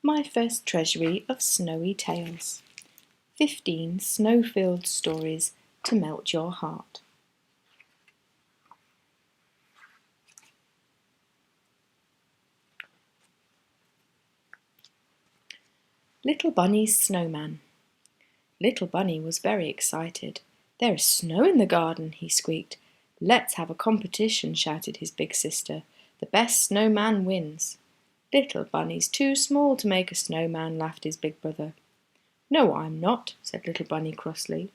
My first treasury of snowy tales. 15 snow-filled stories to melt your heart. Little Bunny's Snowman. Little Bunny was very excited. "There is snow in the garden," he squeaked. "Let's have a competition," shouted his big sister. "The best snowman wins." "Little Bunny's too small to make a snowman," laughed his big brother. "No, I'm not," said Little Bunny crossly.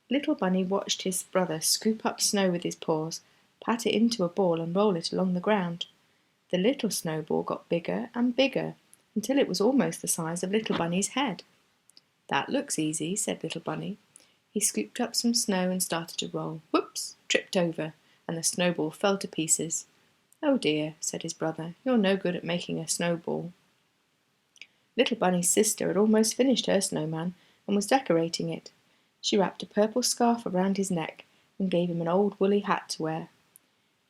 Little Bunny watched his brother scoop up snow with his paws, pat it into a ball and roll it along the ground. The little snowball got bigger and bigger until it was almost the size of Little Bunny's head. "That looks easy," said Little Bunny. He scooped up some snow and started to roll. Whoops! Tripped over, and the snowball fell to pieces. "Oh dear," said his brother, "you're no good at making a snowball." Little Bunny's sister had almost finished her snowman and was decorating it. She wrapped a purple scarf around his neck and gave him an old woolly hat to wear.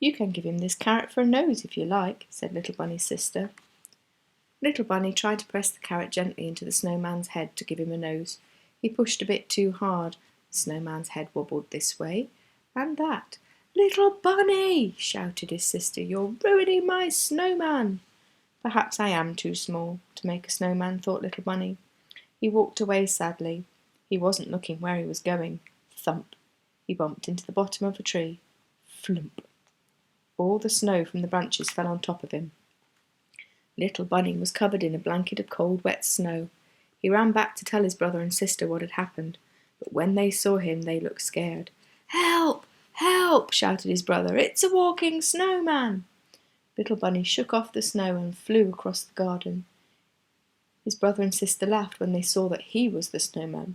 "You can give him this carrot for a nose if you like," said Little Bunny's sister. Little Bunny tried to press the carrot gently into the snowman's head to give him a nose. He pushed a bit too hard. The snowman's head wobbled this way and that. "Little Bunny!" shouted his sister. "You're ruining my snowman!" "Perhaps I am too small to make a snowman," thought Little Bunny. He walked away sadly. He wasn't looking where he was going. Thump! He bumped into the bottom of a tree. Flump! All the snow from the branches fell on top of him. Little Bunny was covered in a blanket of cold, wet snow. He ran back to tell his brother and sister what had happened, but when they saw him they looked scared. "Help! Help!" shouted his brother. "It's a walking snowman!" Little Bunny shook off the snow and flew across the garden. His brother and sister laughed when they saw that he was the snowman.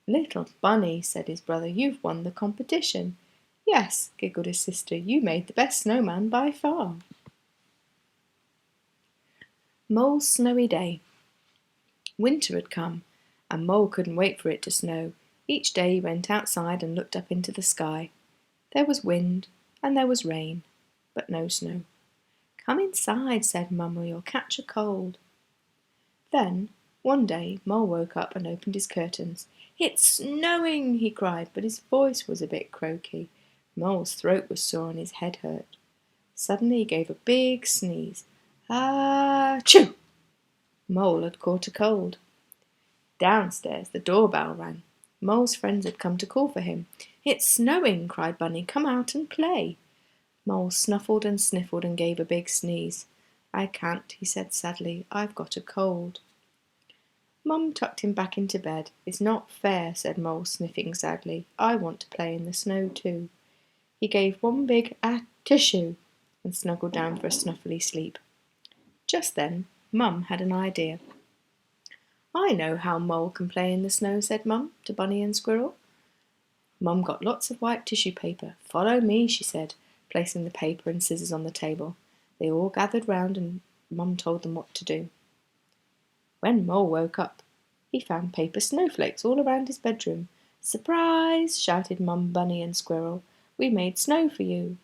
"Little Bunny," said his brother, "you've won the competition." "Yes," giggled his sister, "you made the best snowman by far." Mole's Snowy Day. Winter had come, and Mole couldn't wait for it to snow. Each day he went outside and looked up into the sky. There was wind and there was rain, but no snow. "Come inside," said Mum, "or you'll catch a cold." Then, one day, Mole woke up and opened his curtains. "It's snowing!" he cried, but his voice was a bit croaky. Mole's throat was sore and his head hurt. Suddenly he gave a big sneeze. "Ah-choo!" Mole had caught a cold. Downstairs the doorbell rang. Mole's friends had come to call for him. "It's snowing!" cried Bunny. "Come out and play." Mole snuffled and sniffled and gave a big sneeze. "I can't," he said sadly. "I've got a cold." Mum tucked him back into bed. "It's not fair," said Mole, sniffing sadly. "I want to play in the snow too." He gave one big tissue and snuggled down for a snuffly sleep. Just then Mum had an idea. "I know how Mole can play in the snow," said Mum to Bunny and Squirrel. Mum got lots of white tissue paper. "Follow me," she said, placing the paper and scissors on the table. They all gathered round and Mum told them what to do. When Mole woke up, he found paper snowflakes all around his bedroom. "Surprise!" shouted Mum, Bunny and Squirrel. "We made snow for you."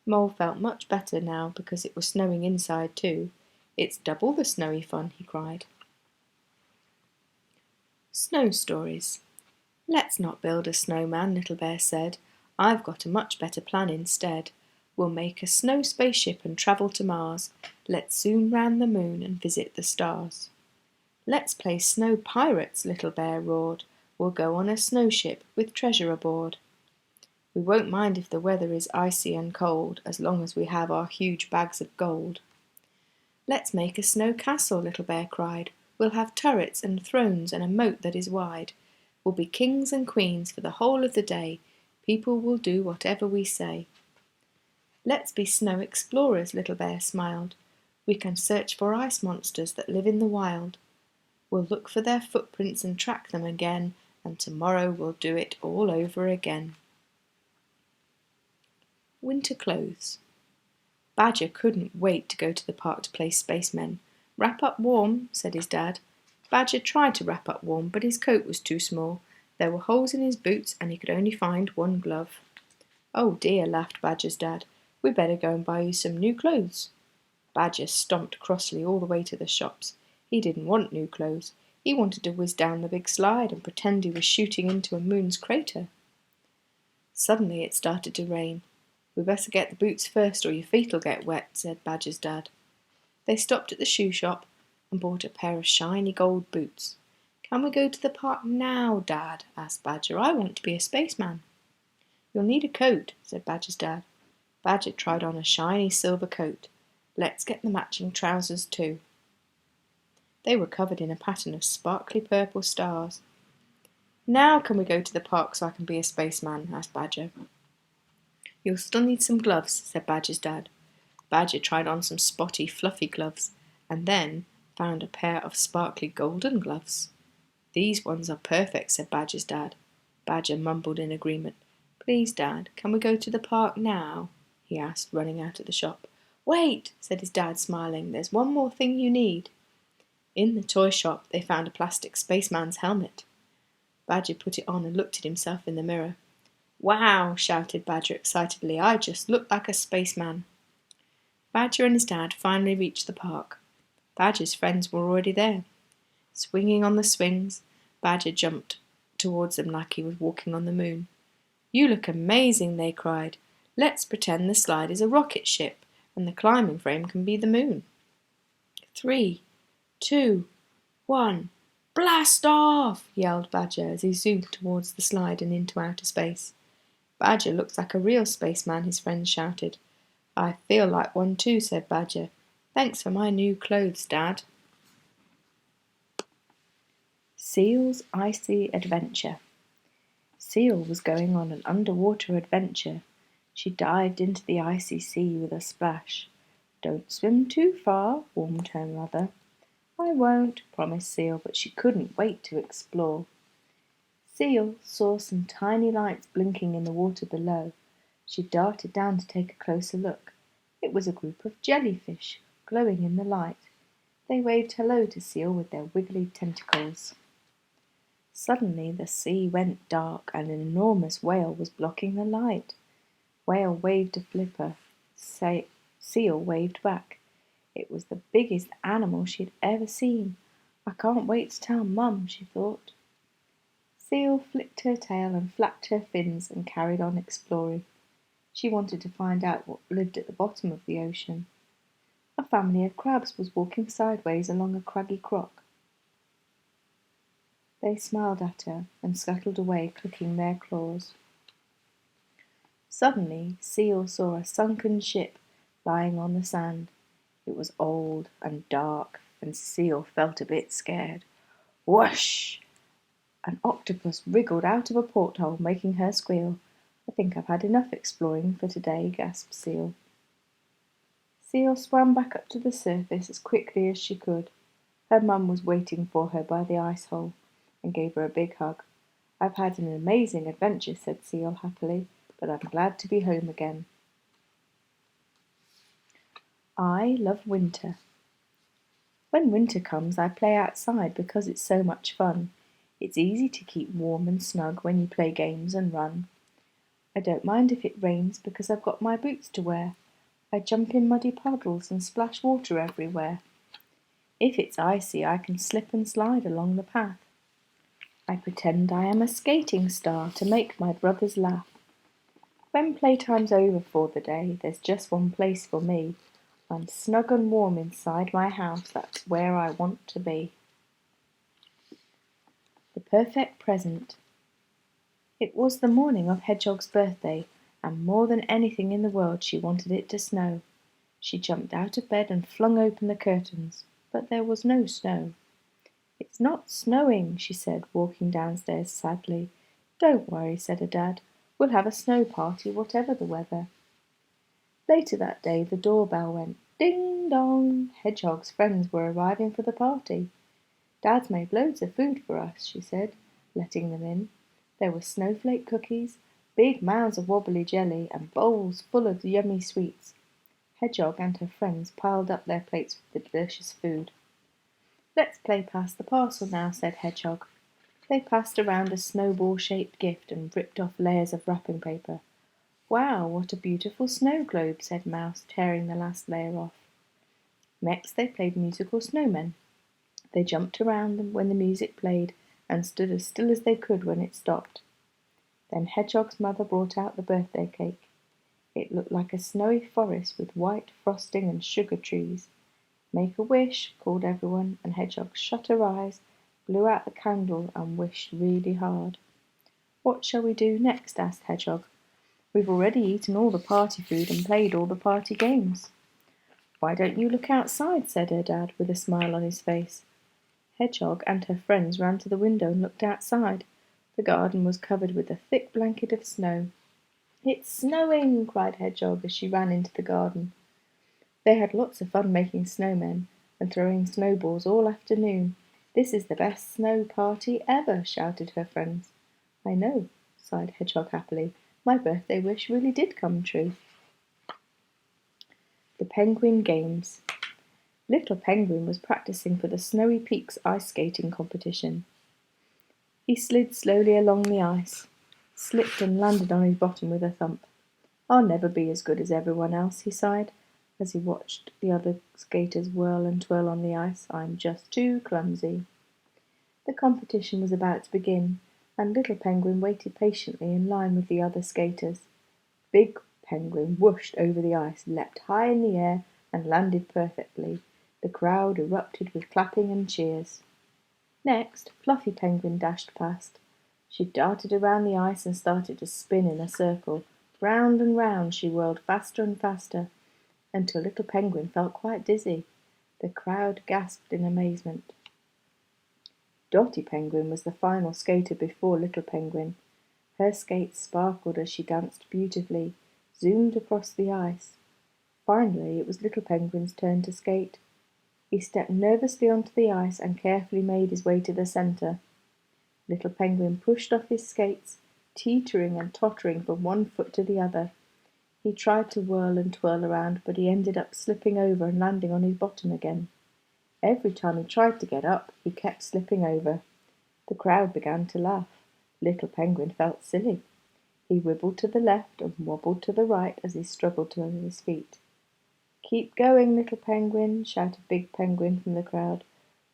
Mole felt much better now because it was snowing inside too. "It's double the snowy fun," he cried. Snow Stories. "Let's not build a snowman," Little Bear said. "I've got a much better plan instead. We'll make a snow spaceship and travel to Mars. Let's zoom round the moon and visit the stars." "Let's play snow pirates," Little Bear roared. "We'll go on a snowship with treasure aboard. We won't mind if the weather is icy and cold, as long as we have our huge bags of gold." "Let's make a snow castle," Little Bear cried. "We'll have turrets and thrones and a moat that is wide. We'll be kings and queens for the whole of the day. People will do whatever we say." "Let's be snow explorers," Little Bear smiled. "We can search for ice monsters that live in the wild. We'll look for their footprints and track them again, and tomorrow we'll do it all over again." Winter clothes. Badger couldn't wait to go to the park to play spacemen. "Wrap up warm," said his dad. Badger tried to wrap up warm, but his coat was too small. There were holes in his boots and he could only find one glove. "Oh dear," laughed Badger's dad. "We'd better go and buy you some new clothes." Badger stomped crossly all the way to the shops. He didn't want new clothes. He wanted to whiz down the big slide and pretend he was shooting into a moon's crater. Suddenly it started to rain. "We better get the boots first or your feet'll get wet," said Badger's dad. They stopped at the shoe shop and bought a pair of shiny gold boots. "Can we go to the park now, Dad?" asked Badger. "I want to be a spaceman." "You'll need a coat," said Badger's dad. Badger tried on a shiny silver coat. "Let's get the matching trousers too." They were covered in a pattern of sparkly purple stars. "Now can we go to the park so I can be a spaceman?" asked Badger. "You'll still need some gloves," said Badger's dad. Badger tried on some spotty, fluffy gloves, and then found a pair of sparkly golden gloves. "These ones are perfect," said Badger's dad. Badger mumbled in agreement. "Please, Dad, can we go to the park now?" he asked, running out of the shop. "Wait," said his dad, smiling. "There's one more thing you need." In the toy shop they found a plastic spaceman's helmet. Badger put it on and looked at himself in the mirror. "Wow!" shouted Badger excitedly. "I just look like a spaceman." Badger and his dad finally reached the park. Badger's friends were already there. Swinging on the swings, Badger jumped towards them like he was walking on the moon. "You look amazing," they cried. "Let's pretend the slide is a rocket ship and the climbing frame can be the moon." 3, 2, 1, "Blast off!" yelled Badger as he zoomed towards the slide and into outer space. "Badger looks like a real spaceman," his friends shouted. "I feel like one too," said Badger. "Thanks for my new clothes, Dad." Seal's Icy Adventure. Seal was going on an underwater adventure. She dived into the icy sea with a splash. "Don't swim too far," warned her mother. "I won't," promised Seal, but she couldn't wait to explore. Seal saw some tiny lights blinking in the water below. She darted down to take a closer look. It was a group of jellyfish, glowing in the light. They waved hello to Seal with their wiggly tentacles. Suddenly the sea went dark and an enormous whale was blocking the light. Whale waved a flipper. Seal waved back. It was the biggest animal she had ever seen. "I can't wait to tell Mum," she thought. Seal flicked her tail and flapped her fins and carried on exploring. She wanted to find out what lived at the bottom of the ocean. A family of crabs was walking sideways along a craggy crock. They smiled at her and scuttled away, clicking their claws. Suddenly, Seal saw a sunken ship lying on the sand. It was old and dark, and Seal felt a bit scared. Whoosh! An octopus wriggled out of a porthole, making her squeal. "I think I've had enough exploring for today," gasped Seal. Seal swam back up to the surface as quickly as she could. Her mum was waiting for her by the ice hole and gave her a big hug. "I've had an amazing adventure," said Seal happily, "but I'm glad to be home again." I love winter. When winter comes, I play outside because it's so much fun. It's easy to keep warm and snug when you play games and run. I don't mind if it rains because I've got my boots to wear. I jump in muddy puddles and splash water everywhere. If it's icy, I can slip and slide along the path. I pretend I am a skating star to make my brothers laugh. When playtime's over for the day, there's just one place for me. I'm snug and warm inside my house, that's where I want to be. The perfect present. It was the morning of Hedgehog's birthday, and more than anything in the world she wanted it to snow. She jumped out of bed and flung open the curtains, but there was no snow. "It's not snowing," she said, walking downstairs sadly. "Don't worry," said her dad. "We'll have a snow party, whatever the weather." Later that day the doorbell went. Ding dong! Hedgehog's friends were arriving for the party. "Dad's made loads of food for us," she said, letting them in. There were snowflake cookies, big mounds of wobbly jelly, and bowls full of yummy sweets. Hedgehog and her friends piled up their plates with the delicious food. "Let's play pass the parcel now," said Hedgehog. They passed around a snowball-shaped gift and ripped off layers of wrapping paper. "Wow, what a beautiful snow globe," said Mouse, tearing the last layer off. Next they played musical snowmen. They jumped around them when the music played and stood as still as they could when it stopped. Then Hedgehog's mother brought out the birthday cake. It looked like a snowy forest with white frosting and sugar trees. "Make a wish," called everyone, and Hedgehog shut her eyes, blew out the candle and wished really hard. "What shall we do next?" asked Hedgehog. "We've already eaten all the party food and played all the party games." "Why don't you look outside?" said her dad, with a smile on his face. Hedgehog and her friends ran to the window and looked outside. The garden was covered with a thick blanket of snow. "It's snowing!" cried Hedgehog as she ran into the garden. They had lots of fun making snowmen and throwing snowballs all afternoon. "This is the best snow party ever!" shouted her friends. "I know," sighed Hedgehog happily. "My birthday wish really did come true." The Penguin Games. Little Penguin was practicing for the Snowy Peaks ice skating competition. He slid slowly along the ice, slipped and landed on his bottom with a thump. "I'll never be as good as everyone else," he sighed, as he watched the other skaters whirl and twirl on the ice. "I'm just too clumsy." The competition was about to begin, and Little Penguin waited patiently in line with the other skaters. Big Penguin whooshed over the ice, leapt high in the air, and landed perfectly. The crowd erupted with clapping and cheers. Next, Fluffy Penguin dashed past. She darted around the ice and started to spin in a circle. Round and round she whirled faster and faster, until Little Penguin felt quite dizzy. The crowd gasped in amazement. Dotty Penguin was the final skater before Little Penguin. Her skates sparkled as she danced beautifully, zoomed across the ice. Finally, it was Little Penguin's turn to skate. He stepped nervously onto the ice and carefully made his way to the centre. Little Penguin pushed off his skates, teetering and tottering from one foot to the other. He tried to whirl and twirl around, but he ended up slipping over and landing on his bottom again. Every time he tried to get up, he kept slipping over. The crowd began to laugh. Little Penguin felt silly. He wibbled to the left and wobbled to the right as he struggled to his feet. "Keep going, Little Penguin," shouted Big Penguin from the crowd.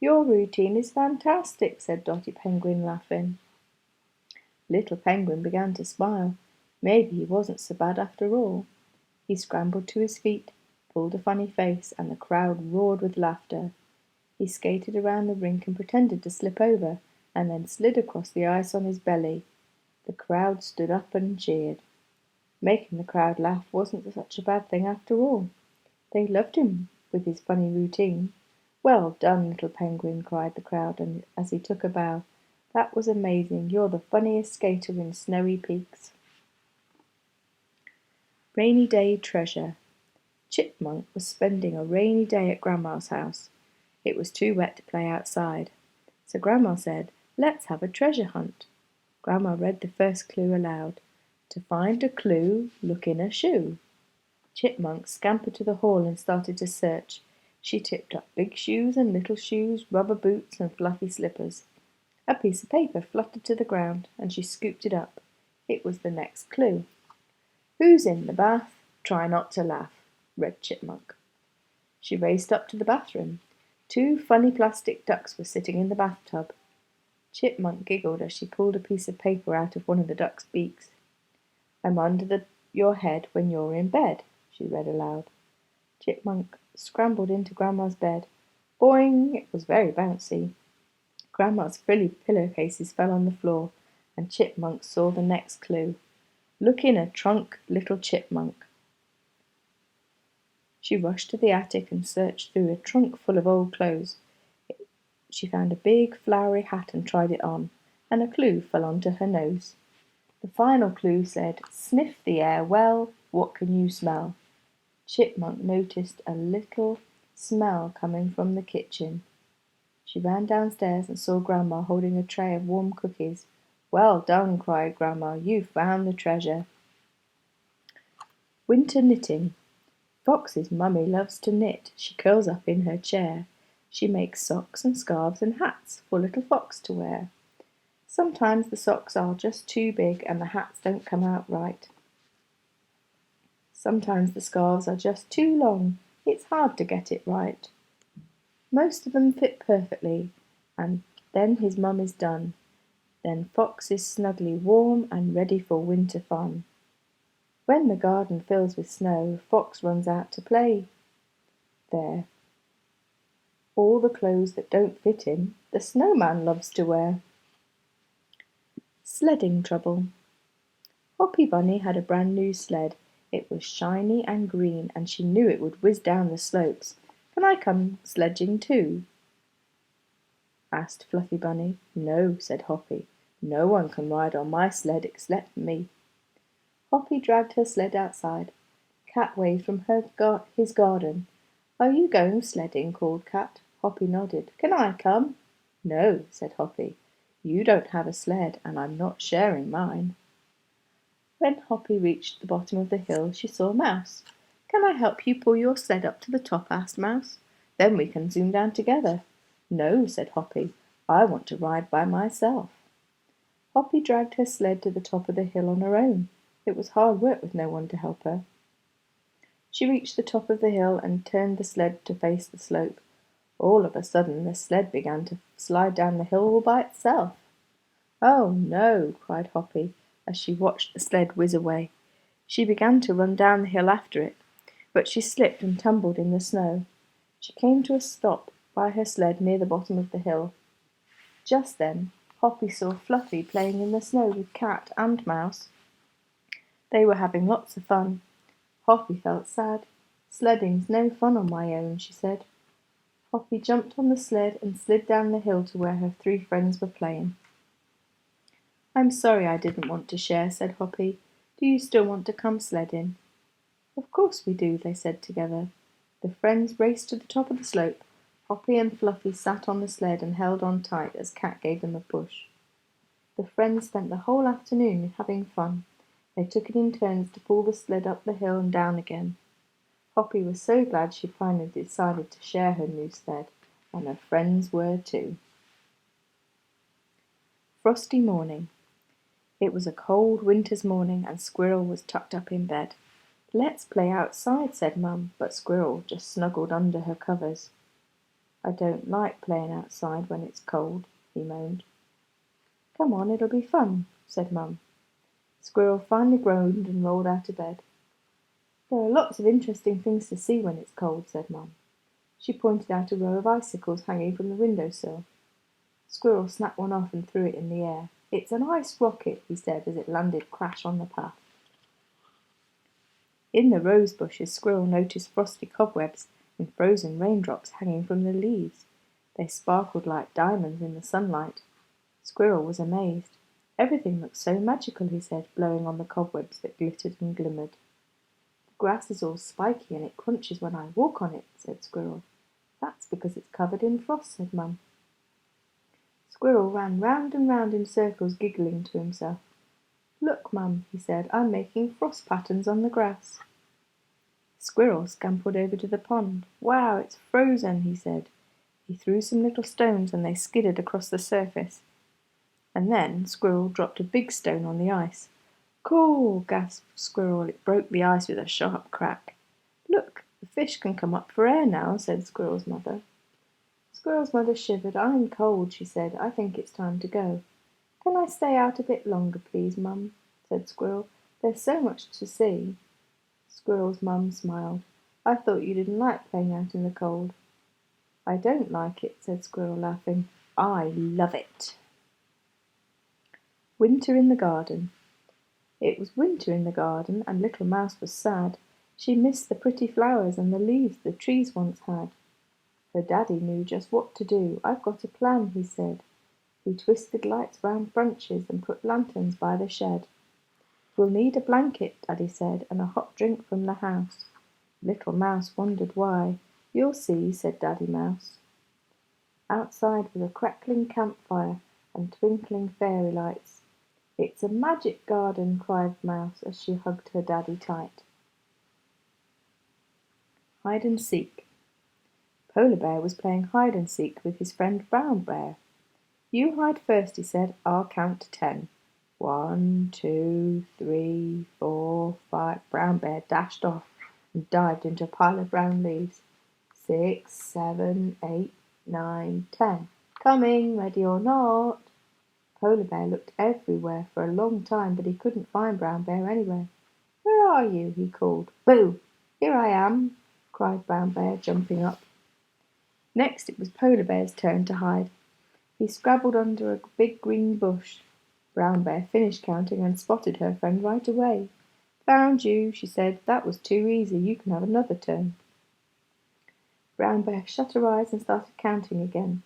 "Your routine is fantastic," said Dotty Penguin, laughing. Little Penguin began to smile. Maybe he wasn't so bad after all. He scrambled to his feet, pulled a funny face, and the crowd roared with laughter. He skated around the rink and pretended to slip over, and then slid across the ice on his belly. The crowd stood up and cheered. Making the crowd laugh wasn't such a bad thing after all. They loved him with his funny routine. "Well done, Little Penguin," cried the crowd, and as he took a bow. "That was amazing. You're the funniest skater in Snowy Peaks." Rainy Day Treasure. Chipmunk was spending a rainy day at Grandma's house. It was too wet to play outside. So Grandma said, "Let's have a treasure hunt." Grandma read the first clue aloud. "To find a clue, look in a shoe." Chipmunk scampered to the hall and started to search. She tipped up big shoes and little shoes, rubber boots and fluffy slippers. A piece of paper fluttered to the ground, and she scooped it up. It was the next clue. "Who's in the bath? Try not to laugh," read Chipmunk. She raced up to the bathroom. 2 funny plastic ducks were sitting in the bathtub. Chipmunk giggled as she pulled a piece of paper out of one of the ducks' beaks. "I'm under your head when you're in bed," she read aloud. Chipmunk scrambled into Grandma's bed. Boing! It was very bouncy. Grandma's frilly pillowcases fell on the floor, and Chipmunk saw the next clue. "Look in a trunk, little Chipmunk." She rushed to the attic and searched through a trunk full of old clothes. She found a big flowery hat and tried it on, and a clue fell onto her nose. The final clue said, "Sniff the air well, what can you smell?" Chipmunk noticed a little smell coming from the kitchen. She ran downstairs and saw Grandma holding a tray of warm cookies. "Well done," cried Grandma. "You found the treasure." Winter knitting. Fox's mummy loves to knit. She curls up in her chair. She makes socks and scarves and hats for little Fox to wear. Sometimes the socks are just too big and the hats don't come out right. Sometimes the scarves are just too long. It's hard to get it right. Most of them fit perfectly, and then his mum is done. Then Fox is snugly warm and ready for winter fun. When the garden fills with snow, Fox runs out to play. There, all the clothes that don't fit him, the snowman loves to wear. Sledding trouble. Hoppy Bunny had a brand new sled. It was shiny and green, and she knew it would whiz down the slopes. "Can I come sledging too?" asked Fluffy Bunny. "No," said Hoppy. "No one can ride on my sled except me." Hoppy dragged her sled outside. Cat waved from his garden. "Are you going sledding?" called Cat. Hoppy nodded. "Can I come?" "No," said Hoppy. "You don't have a sled, and I'm not sharing mine." When Hoppy reached the bottom of the hill, she saw Mouse. "Can I help you pull your sled up to the top?" asked Mouse. "Then we can zoom down together." "No," said Hoppy. "I want to ride by myself." Hoppy dragged her sled to the top of the hill on her own. It was hard work with no one to help her. She reached the top of the hill and turned the sled to face the slope. All of a sudden the sled began to slide down the hill all by itself. "Oh, no!" cried Hoppy as she watched the sled whiz away. She began to run down the hill after it, but she slipped and tumbled in the snow. She came to a stop by her sled near the bottom of the hill. Just then Hoppy saw Fluffy playing in the snow with Cat and Mouse. They were having lots of fun. Hoppy felt sad. "Sledding's no fun on my own," she said. Hoppy jumped on the sled and slid down the hill to where her three friends were playing. "I'm sorry I didn't want to share," said Hoppy. "Do you still want to come sledding?" "Of course we do," they said together. The friends raced to the top of the slope. Hoppy and Fluffy sat on the sled and held on tight as Cat gave them a push. The friends spent the whole afternoon having fun. They took it in turns to pull the sled up the hill and down again. Hoppy was so glad she finally decided to share her new sled, and her friends were too. Frosty morning. It was a cold winter's morning, and Squirrel was tucked up in bed. "Let's play outside," said Mum, but Squirrel just snuggled under her covers. "I don't like playing outside when it's cold," he moaned. "Come on, it'll be fun," said Mum. Squirrel finally groaned and rolled out of bed. "There are lots of interesting things to see when it's cold," said Mum. She pointed out a row of icicles hanging from the window sill. Squirrel snapped one off and threw it in the air. "It's an ice rocket," he said as it landed crash on the path. In the rose bushes, Squirrel noticed frosty cobwebs and frozen raindrops hanging from the leaves. They sparkled like diamonds in the sunlight. Squirrel was amazed. "Everything looks so magical," he said, blowing on the cobwebs that glittered and glimmered. "The grass is all spiky and it crunches when I walk on it," said Squirrel. "That's because it's covered in frost," said Mum. Squirrel ran round and round in circles, giggling to himself. "Look, Mum," he said, "I'm making frost patterns on the grass." Squirrel scampered over to the pond. "Wow, it's frozen," he said. He threw some little stones and they skidded across the surface. And then Squirrel dropped a big stone on the ice. "Cool!" gasped Squirrel. It broke the ice with a sharp crack. "Look, the fish can come up for air now," said Squirrel's mother. Squirrel's mother shivered. "I'm cold," she said. "I think it's time to go." "Can I stay out a bit longer, please, Mum?" said Squirrel. "There's so much to see." Squirrel's mum smiled. "I thought you didn't like playing out in the cold." "I don't like it," said Squirrel, laughing. "I love it." Winter in the garden. It was winter in the garden, and Little Mouse was sad. She missed the pretty flowers and the leaves the trees once had. Her daddy knew just what to do. "I've got a plan," he said. He twisted lights round branches and put lanterns by the shed. "We'll need a blanket," Daddy said, "and a hot drink from the house." Little Mouse wondered why. "You'll see," said Daddy Mouse. Outside was a crackling campfire and twinkling fairy lights. "It's a magic garden," cried Mouse as she hugged her daddy tight. Hide and seek. Polar Bear was playing hide and seek with his friend Brown Bear. "You hide first," he said. "I'll count to 10. 1, 2, 3, 4, 5. Brown Bear dashed off and dived into a pile of brown leaves. 6, 7, 8. 9, 10. Coming, ready or not. Polar Bear looked everywhere for a long time, but he couldn't find Brown Bear anywhere. Where are you? He called. Boo! Here I am, cried Brown Bear, jumping up. Next it was Polar Bear's turn to hide. He scrabbled under a big green bush. Brown Bear finished counting and spotted her friend right away. Found you, she said. That was too easy. You can have another turn. Brown Bear shut her eyes and started counting again.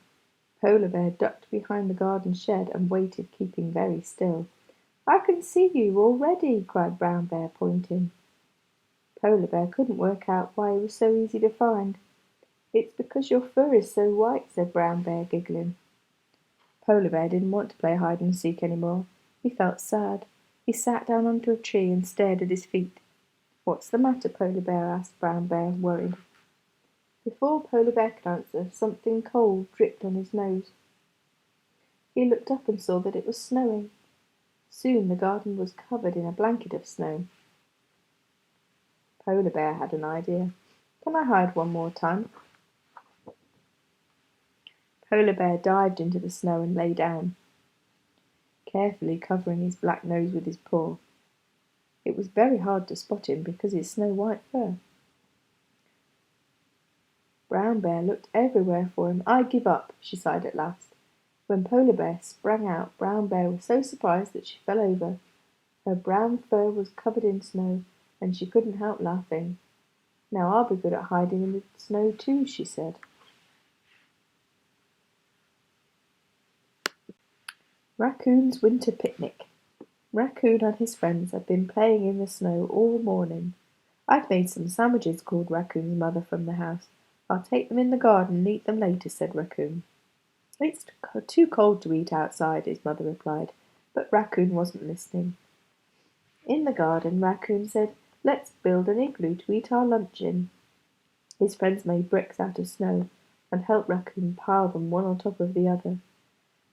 Polar Bear ducked behind the garden shed and waited, keeping very still. I can see you already, cried Brown Bear, pointing. Polar Bear couldn't work out why he was so easy to find. It's because your fur is so white, said Brown Bear, giggling. Polar Bear didn't want to play hide and seek any more. He felt sad. He sat down onto a tree and stared at his feet. What's the matter, Polar Bear? Asked Brown Bear, worried. Before Polar Bear could answer, something cold dripped on his nose. He looked up and saw that it was snowing. Soon the garden was covered in a blanket of snow. Polar Bear had an idea. Can I hide one more time? Polar Bear dived into the snow and lay down, carefully covering his black nose with his paw. It was very hard to spot him because of his snow-white fur. Brown Bear looked everywhere for him. I give up, she sighed at last. When Polar Bear sprang out, Brown Bear was so surprised that she fell over. Her brown fur was covered in snow, and she couldn't help laughing. Now I'll be good at hiding in the snow too, she said. Raccoon's winter picnic. Raccoon and his friends had been playing in the snow all morning. I've made some sandwiches, called Raccoon's mother from the house. I'll take them in the garden and eat them later, said Raccoon. It's too cold to eat outside, his mother replied, but Raccoon wasn't listening. In the garden, Raccoon said, Let's build an igloo to eat our lunch in. His friends made bricks out of snow and helped Raccoon pile them one on top of the other.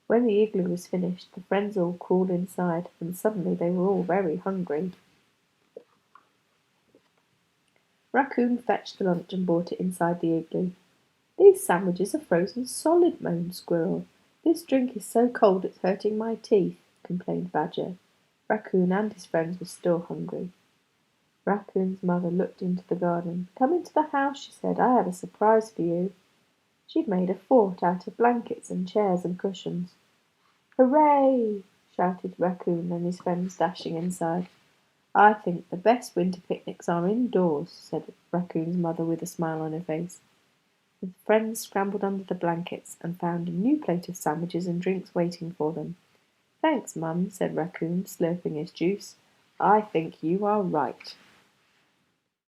When the igloo was finished, the friends all crawled inside, and suddenly they were all very hungry. Raccoon fetched the lunch and brought it inside the igloo. These sandwiches are frozen solid, moaned Squirrel. This drink is so cold it's hurting my teeth, complained Badger. Raccoon and his friends were still hungry. Raccoon's mother looked into the garden. Come into the house, she said. I have a surprise for you. She'd made a fort out of blankets and chairs and cushions. Hooray! Shouted Raccoon and his friends, dashing inside. I think the best winter picnics are indoors, said Raccoon's mother with a smile on her face. The friends scrambled under the blankets and found a new plate of sandwiches and drinks waiting for them. Thanks, Mum, said Raccoon, slurping his juice. I think you are right.